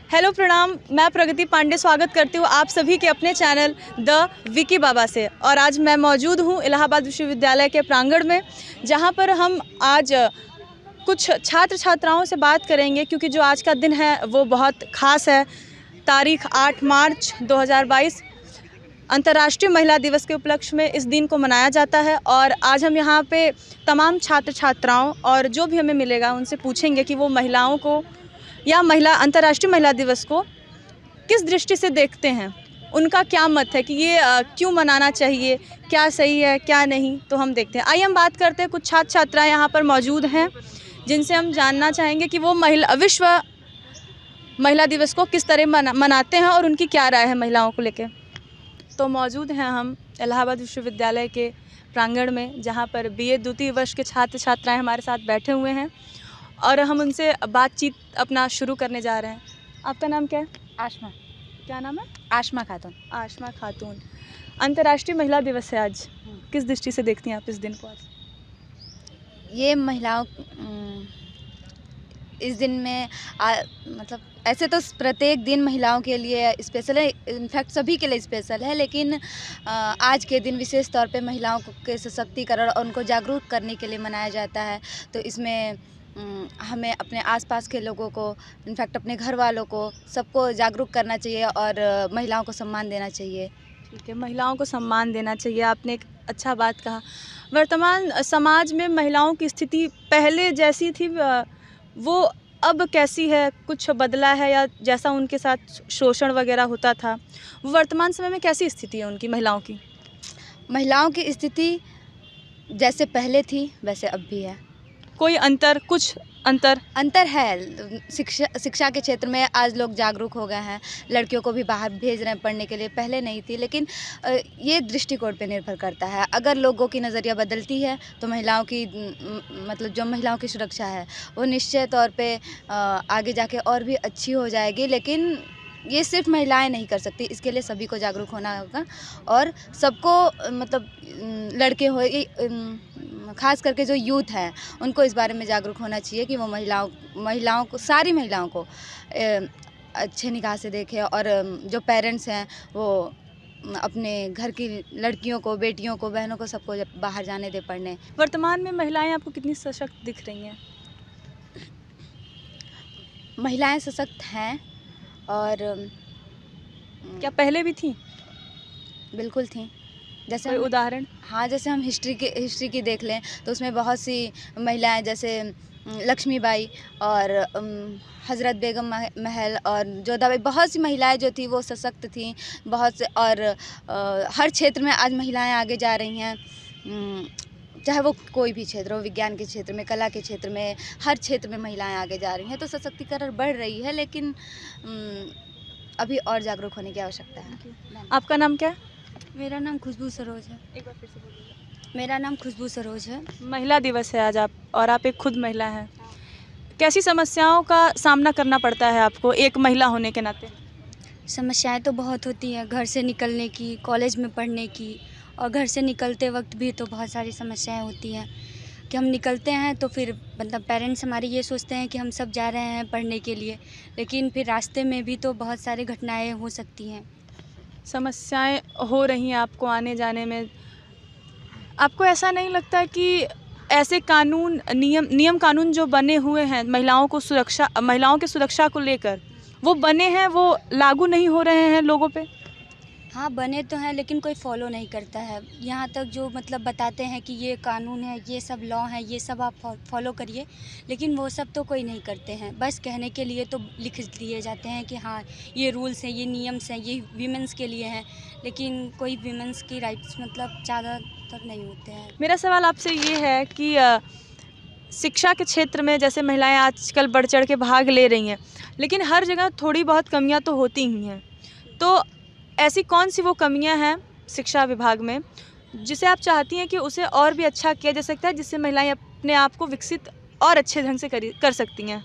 Hello प्रणाम, मैं प्रगति पांडे स्वागत करती हूँ आप सभी के अपने चैनल द विकी बाबा से। और आज मैं मौजूद हूँ इलाहाबाद विश्वविद्यालय के प्रांगण में, जहाँ पर हम आज कुछ छात्र छात्राओं से बात करेंगे, क्योंकि जो आज का दिन है वो बहुत ख़ास है। तारीख 8 मार्च 2022 अंतर्राष्ट्रीय महिला दिवस के उपलक्ष्य में इस दिन को मनाया जाता है। और आज हम यहाँ पे तमाम छात्र छात्राओं और जो भी हमें मिलेगा उनसे पूछेंगे कि वो महिलाओं को या अंतर्राष्ट्रीय महिला दिवस को किस दृष्टि से देखते हैं, उनका क्या मत है कि ये क्यों मनाना चाहिए, क्या सही है क्या नहीं। तो हम देखते हैं, आइए हम बात करते हैं। कुछ छात्र छात्राएं यहाँ पर मौजूद हैं जिनसे हम जानना चाहेंगे कि वो विश्व महिला दिवस को किस तरह मनाते हैं और उनकी क्या राय है महिलाओं को लेकर। तो मौजूद हैं हम इलाहाबाद विश्वविद्यालय के प्रांगण में, जहाँ पर BA द्वितीय वर्ष के छात्र छात्राएँ हमारे साथ बैठे हुए हैं और हम उनसे बातचीत अपना शुरू करने जा रहे हैं। आपका नाम क्या है? आशमा। क्या नाम है? आशमा खातून। आशमा खातून। अंतर्राष्ट्रीय महिला दिवस है आज, किस दृष्टि से देखती हैं आप इस दिन को? आज ये महिलाओं इस दिन में मतलब ऐसे तो प्रत्येक दिन महिलाओं के लिए स्पेशल है, इनफैक्ट सभी के लिए स्पेशल है, लेकिन आज के दिन विशेष तौर पे महिलाओं के सशक्तिकरण और उनको जागरूक करने के लिए मनाया जाता है। तो इसमें हमें अपने आसपास के लोगों को, इनफैक्ट अपने घर वालों को, सबको जागरूक करना चाहिए और महिलाओं को सम्मान देना चाहिए। ठीक है, महिलाओं को सम्मान देना चाहिए, आपने एक अच्छा बात कहा। वर्तमान समाज में महिलाओं की स्थिति पहले जैसी थी वो अब कैसी है? कुछ बदला है या जैसा उनके साथ शोषण वगैरह होता था, वो वर्तमान समय में कैसी स्थिति है उनकी, महिलाओं की? महिलाओं की स्थिति जैसे पहले थी वैसे अब भी है। कोई अंतर, कुछ अंतर है। शिक्षा के क्षेत्र में आज लोग जागरूक हो गए हैं, लड़कियों को भी बाहर भेज रहे हैं पढ़ने के लिए, पहले नहीं थी। लेकिन ये दृष्टिकोण पे निर्भर करता है। अगर लोगों की नज़रिया बदलती है तो महिलाओं की मतलब जो महिलाओं की सुरक्षा है वो निश्चय तौर पे आगे जाके और भी अच्छी हो जाएगी। लेकिन ये सिर्फ महिलाएं नहीं कर सकती, इसके लिए सभी को जागरूक होना होगा और सबको मतलब लड़के हो, खास करके जो यूथ है उनको इस बारे में जागरूक होना चाहिए कि वो महिलाओं को, सारी महिलाओं को अच्छे निगाह से देखें। और जो पेरेंट्स हैं वो अपने घर की लड़कियों को, बेटियों को, बहनों को, सबको बाहर जाने दे पढ़ने। वर्तमान में महिलाएं आपको कितनी सशक्त दिख रही हैं? महिलाएं सशक्त हैं और क्या पहले भी थी? बिल्कुल थी। जैसे कोई उदाहरण? हाँ, जैसे हम हिस्ट्री की देख लें तो उसमें बहुत सी महिलाएं, जैसे लक्ष्मीबाई और हज़रत बेगम महल और जोधाबाई, बहुत सी महिलाएं जो थी वो सशक्त थीं बहुत से। और हर क्षेत्र में आज महिलाएं आगे जा रही हैं, चाहे वो कोई भी क्षेत्र हो, विज्ञान के क्षेत्र में, कला के क्षेत्र में, हर क्षेत्र में महिलाएं आगे जा रही हैं। तो सशक्तिकरण बढ़ रही है, लेकिन अभी और जागरूक होने की आवश्यकता है। आपका नाम क्या है? मेरा नाम खुशबू सरोज है। एक बार फिर से बोलिए। मेरा नाम खुशबू सरोज है। महिला दिवस है आज, आप एक खुद महिला हैं। कैसी समस्याओं का सामना करना पड़ता है आपको एक महिला होने के नाते? समस्याएं तो बहुत होती हैं, घर से निकलने की, कॉलेज में पढ़ने की, और घर से निकलते वक्त भी तो बहुत सारी समस्याएं होती हैं कि हम निकलते हैं तो फिर मतलब पेरेंट्स हमारे ये सोचते हैं कि हम सब जा रहे हैं पढ़ने के लिए, लेकिन फिर रास्ते में भी तो बहुत सारी घटनाएं हो सकती हैं। समस्याएं हो रही हैं आपको आने जाने में। आपको ऐसा नहीं लगता कि ऐसे कानून, नियम कानून जो बने हुए हैं महिलाओं की सुरक्षा को लेकर, वो बने हैं, वो लागू नहीं हो रहे हैं लोगों पे? हाँ, बने तो हैं लेकिन कोई फॉलो नहीं करता है। यहाँ तक जो मतलब बताते हैं कि ये कानून है, ये सब लॉ है, ये सब आप फॉलो करिए, लेकिन वो सब तो कोई नहीं करते हैं। बस कहने के लिए तो लिख दिए जाते हैं कि हाँ ये रूल्स हैं, ये नियम्स हैं, ये वीमेंस के लिए हैं, लेकिन कोई वीमेंस की राइट्स मतलब ज़्यादातर नहीं होते हैं। मेरा सवाल आपसे ये है कि शिक्षा के क्षेत्र में जैसे महिलाएं आजकल बढ़ चढ़ के भाग ले रही हैं, लेकिन हर जगह थोड़ी बहुत कमियां तो होती ही हैं। तो ऐसी कौन सी वो कमियां हैं शिक्षा विभाग में जिसे आप चाहती हैं कि उसे और भी अच्छा किया जा सकता है, जिससे महिलाएं अपने आप को विकसित और अच्छे ढंग से कर सकती हैं?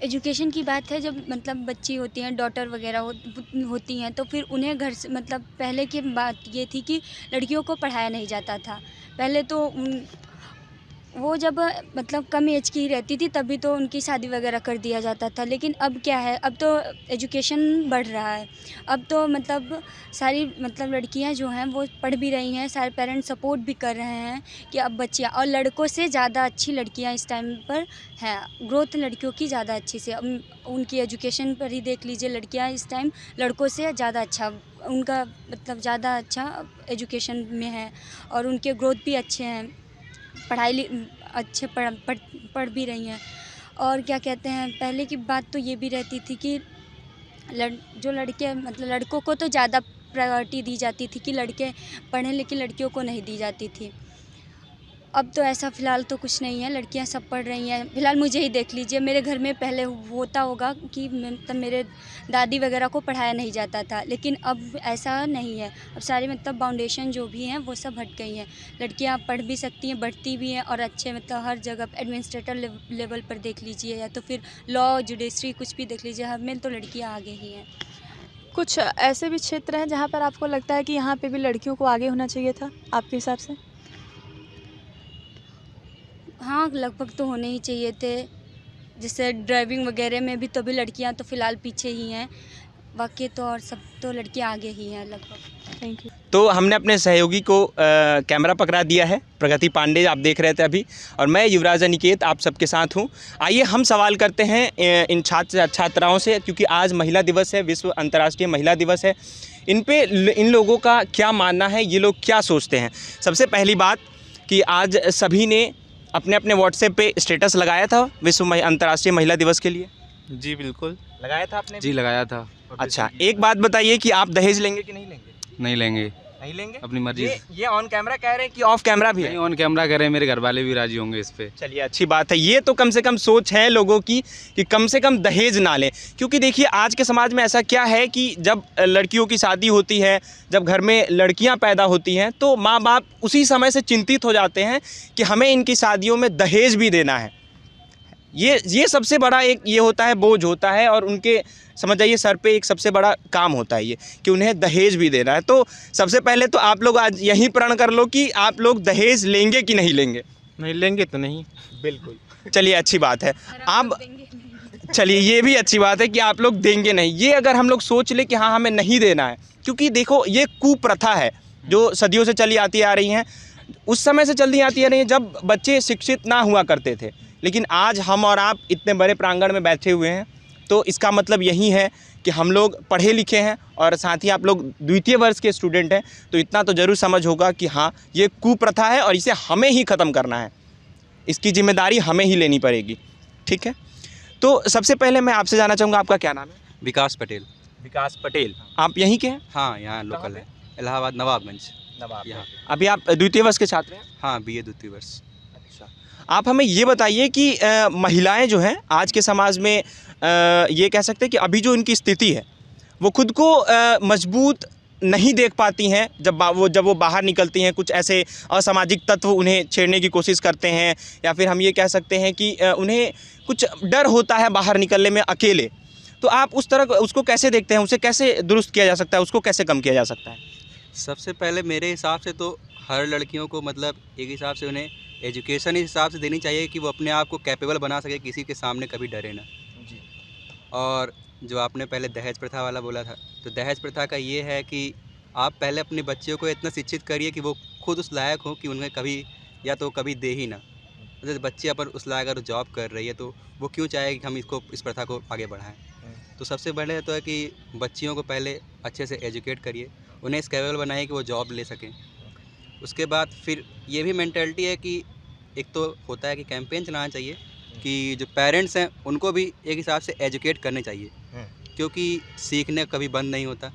एजुकेशन की बात है, जब मतलब बच्ची होती हैं, डॉटर वगैरह होती हैं, तो फिर उन्हें घर से मतलब पहले की बात ये थी कि लड़कियों को पढ़ाया नहीं जाता था। पहले तो वो जब मतलब कम एज की रहती थी तभी तो उनकी शादी वगैरह कर दिया जाता था, लेकिन अब क्या है, अब तो एजुकेशन बढ़ रहा है। अब तो मतलब सारी मतलब लड़कियां जो हैं वो पढ़ भी रही हैं, सारे पेरेंट्स सपोर्ट भी कर रहे हैं कि अब बच्चियां, और लड़कों से ज़्यादा अच्छी लड़कियां इस टाइम पर हैं। ग्रोथ लड़कियों की ज़्यादा अच्छी से, उनकी एजुकेशन पर ही देख लीजिए, लड़कियां इस टाइम लड़कों से ज़्यादा अच्छा, उनका मतलब ज़्यादा अच्छा एजुकेशन में है और उनके ग्रोथ भी अच्छे हैं, अच्छे पढ़ भी रही हैं। और क्या कहते हैं, पहले की बात तो ये भी रहती थी कि जो लड़के मतलब लड़कों को तो ज़्यादा प्रायोरिटी दी जाती थी कि लड़के पढ़ें, लेकिन लड़कियों को नहीं दी जाती थी। अब तो ऐसा फ़िलहाल तो कुछ नहीं है, लड़कियां सब पढ़ रही हैं। फ़िलहाल मुझे ही देख लीजिए, मेरे घर में पहले होता होगा कि मतलब मेरे दादी वगैरह को पढ़ाया नहीं जाता था, लेकिन अब ऐसा नहीं है। अब सारी मतलब फाउंडेशन जो भी हैं वो सब हट गई हैं। लड़कियां पढ़ भी सकती हैं, बढ़ती भी हैं और अच्छे मतलब हर जगह एडमिनिस्ट्रेटर लेवल पर देख लीजिए या तो फिर लॉ जुडिशरी कुछ भी देख लीजिए, हर में तो लड़कियाँ आगे ही हैं। कुछ ऐसे भी क्षेत्र हैं जहाँ पर आपको लगता है कि यहाँ पे भी लड़कियों को आगे होना चाहिए था आपके हिसाब से? हाँ, लगभग तो होने ही चाहिए थे। जैसे ड्राइविंग वगैरह में भी तो अभी लड़कियां तो फ़िलहाल पीछे ही हैं, बाकी तो और सब तो लड़कियां आगे ही हैं लगभग। Thank you. तो हमने अपने सहयोगी को कैमरा पकड़ा दिया है, प्रगति पांडे आप देख रहे थे अभी, और मैं युवराज अनिकेत आप सबके साथ हूँ। आइए हम सवाल करते हैं इन छात्राओं से, क्योंकि आज महिला दिवस है, विश्व अंतर्राष्ट्रीय महिला दिवस है। इन लोगों का क्या मानना है, ये लोग क्या सोचते हैं। सबसे पहली बात कि आज सभी ने अपने अपने व्हाट्सएप पे स्टेटस लगाया था विश्व अंतर्राष्ट्रीय महिला दिवस के लिए। जी बिल्कुल। लगाया था आपने? जी लगाया था। अच्छा, एक बात बताइए कि आप दहेज लेंगे कि नहीं लेंगे? नहीं लेंगे। नहीं लेंगे? अपनी मर्जी से। ये ऑन कैमरा कह रहे हैं कि ऑफ कैमरा भी है? नहीं, ऑन कैमरा कह रहे हैं, मेरे घर वाले भी राजी होंगे इस पे। चलिए अच्छी बात है। ये तो कम से कम सोच है लोगों की कि कम से कम दहेज ना लें, क्योंकि देखिए आज के समाज में ऐसा क्या है कि जब लड़कियों की शादी होती है, जब घर में लड़कियां पैदा होती हैं, तो माँ बाप उसी समय से चिंतित हो जाते हैं कि हमें इनकी शादियों में दहेज भी देना है। ये सबसे बड़ा एक ये होता है, बोझ होता है, और उनके समझ जाइए सर पे एक सबसे बड़ा काम होता है ये कि उन्हें दहेज भी देना है। तो सबसे पहले तो आप लोग आज यही प्रण कर लो कि आप लोग दहेज लेंगे कि नहीं लेंगे? नहीं लेंगे तो नहीं। बिल्कुल। चलिए अच्छी बात है। आप चलिए ये भी अच्छी बात है कि आप लोग देंगे नहीं। ये अगर हम लोग सोच ले कि हाँ हमें नहीं देना है, क्योंकि देखो ये कुप्रथा है जो सदियों से चली आती आ रही हैं, उस समय से चलती आती आ रही है जब बच्चे शिक्षित ना हुआ करते थे। लेकिन आज हम और आप इतने बड़े प्रांगण में बैठे हुए हैं, तो इसका मतलब यही है कि हम लोग पढ़े लिखे हैं, और साथ ही आप लोग द्वितीय वर्ष के स्टूडेंट हैं, तो इतना तो ज़रूर समझ होगा कि हाँ ये कुप्रथा है और इसे हमें ही ख़त्म करना है। इसकी जिम्मेदारी हमें ही लेनी पड़ेगी, ठीक है। तो सबसे पहले मैं आपसे जानना चाहूँगा, आपका क्या नाम है? विकास पटेल। विकास पटेल। आप यहीं के हैं? हाँ, यहाँ लोकल है, इलाहाबाद नवाबगंज। यहाँ अभी आप द्वितीय वर्ष के छात्र हैं? हाँ, बीए द्वितीय वर्ष। अच्छा, आप हमें ये बताइए कि महिलाएं जो हैं आज के समाज में ये कह सकते हैं कि अभी जो इनकी स्थिति है वो खुद को मजबूत नहीं देख पाती हैं। जब वो बाहर निकलती हैं, कुछ ऐसे असामाजिक तत्व उन्हें छेड़ने की कोशिश करते हैं, या फिर हम ये कह सकते हैं कि उन्हें कुछ डर होता है बाहर निकलने में अकेले। तो आप उस तरह उसको कैसे देखते हैं? उसे कैसे दुरुस्त किया जा सकता है? उसको कैसे कम किया जा सकता है? सबसे पहले मेरे हिसाब से तो हर लड़कियों को मतलब एक हिसाब से उन्हें एजुकेशन इस हिसाब से देनी चाहिए कि वो अपने आप को कैपेबल बना सके, किसी के सामने कभी डरे ना। जी। और जो आपने पहले दहेज प्रथा वाला बोला था, तो दहेज प्रथा का ये है कि आप पहले अपने बच्चों को इतना शिक्षित करिए कि वो खुद उस लायक हो कि उन्हें कभी या तो कभी दे ही ना। जैसे बच्चे अपन उस लायक अगर जॉब कर रही है तो वो क्यों चाहे कि हम इस प्रथा को आगे बढ़ाएं। तो सबसे पहले तो है कि बच्चियों को पहले अच्छे से एजुकेट करिए, उन्हें इस कैपेबल बनाइए कि वो जॉब ले सकें। उसके बाद फिर ये भी मेंटालिटी है कि एक तो होता है कि कैंपेन चलाना चाहिए कि जो पेरेंट्स हैं उनको भी एक हिसाब से एजुकेट करने चाहिए, क्योंकि सीखने कभी बंद नहीं होता,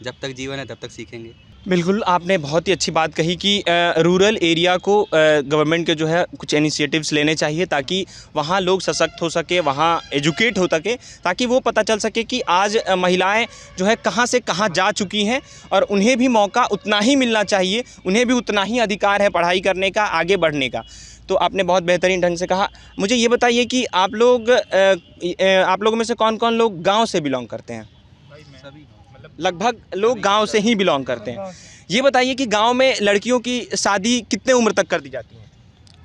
जब तक जीवन है तब तक सीखेंगे। बिल्कुल, आपने बहुत ही अच्छी बात कही कि रूरल एरिया को गवर्नमेंट के जो है कुछ इनिशिएटिव्स लेने चाहिए ताकि वहाँ लोग सशक्त हो सके, वहाँ एजुकेट हो सके, ताकि वो पता चल सके कि आज महिलाएं जो है कहाँ से कहाँ जा चुकी हैं और उन्हें भी मौका उतना ही मिलना चाहिए, उन्हें भी उतना ही अधिकार है पढ़ाई करने का, आगे बढ़ने का। तो आपने बहुत बेहतरीन ढंग से कहा। मुझे ये बताइए कि आप लोगों में से कौन कौन लोग गाँव से बिलोंग करते हैं? सभी लगभग लोग गांव से ही बिलोंग करते हैं। ये बताइए कि गांव में लड़कियों की शादी कितने उम्र तक कर दी जाती है?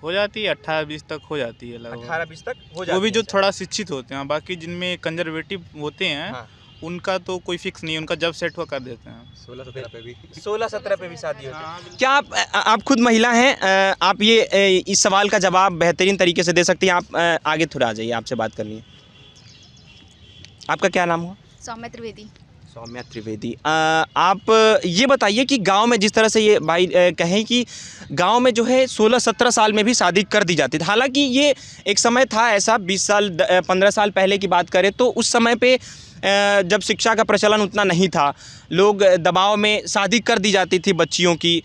हो जाती है 18-20 तक हो जाती है लगभग। 18-20 तक हो जाती वो भी है जो शायद। थोड़ा शिक्षित होते हैं, बाकी जिनमें कंजर्वेटिव होते हैं हाँ। उनका तो कोई फिक्स नहीं है, उनका जब सेट हुआ कर देते हैं। 16-17 पे भी 16-17 पे भी शादी होती है। हाँ, बिल्कुल। क्या आप खुद महिला हैं? आप ये इस सवाल का जवाब बेहतरीन तरीके से दे सकती हैं। आप आगे थोड़ा आ जाइए, आपसे बात करनी है। आपका क्या नाम हुआ? सौम्या त्रिवेदी। सौम्या त्रिवेदी। आप ये बताइए कि गांव में जिस तरह से ये भाई कहें कि गांव में जो है 16-17 साल में भी शादी कर दी जाती थी। हालांकि ये एक समय था ऐसा, 20 साल 15 साल पहले की बात करें तो उस समय पे जब शिक्षा का प्रचलन उतना नहीं था, लोग दबाव में शादी कर दी जाती थी बच्चियों की।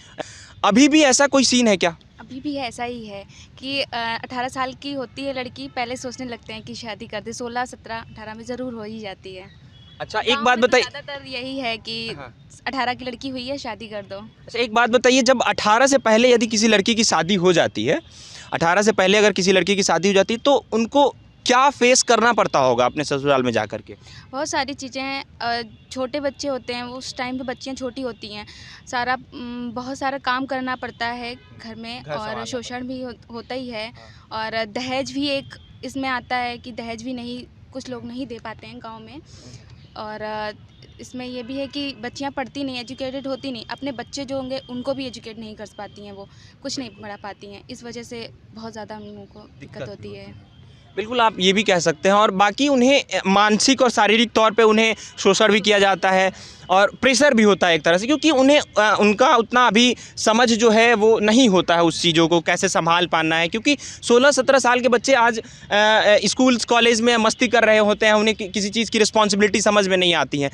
अभी भी ऐसा कोई सीन है क्या? अभी भी ऐसा ही है कि 18 साल की होती है लड़की, पहले सोचने लगते हैं कि शादी कर दे, 16, 17, 18 में ज़रूर हो ही जाती है। अच्छा एक गाँव बात में तो बताइए। ज़्यादातर यही है कि हाँ। 18 की लड़की हुई है, शादी कर दो। अच्छा एक बात बताइए, जब 18 से पहले यदि किसी लड़की की शादी हो जाती है, 18 से पहले अगर किसी लड़की की शादी हो जाती है तो उनको क्या फेस करना पड़ता होगा अपने ससुराल में जा कर के? बहुत सारी चीज़ें हैं, छोटे बच्चे होते हैं, उस टाइम पे बच्चियाँ छोटी होती हैं, बहुत सारा काम करना पड़ता है घर में, घर संभालना और शोषण भी होता ही है। और दहेज भी एक इसमें आता है कि दहेज भी नहीं, कुछ लोग नहीं दे पाते हैं गाँव में। और इसमें ये भी है कि बच्चियाँ पढ़ती नहीं, एजुकेटेड होती नहीं, अपने बच्चे जो होंगे उनको भी एजुकेट नहीं कर पाती हैं, वो कुछ नहीं पढ़ा पाती हैं। इस वजह से बहुत ज़्यादा हम लोगों को दिक्कत होती है। बिल्कुल आप ये भी कह सकते हैं। और बाकी उन्हें मानसिक और शारीरिक तौर पे उन्हें शोषण भी किया जाता है और प्रेशर भी होता है एक तरह से, क्योंकि उन्हें उनका उतना अभी समझ जो है वो नहीं होता है उस चीज़ों को कैसे संभाल पाना है। क्योंकि 16-17 साल के बच्चे आज स्कूल कॉलेज में मस्ती कर रहे होते हैं, उन्हें किसी चीज़ की रिस्पॉन्सिबिलिटी समझ में नहीं आती है।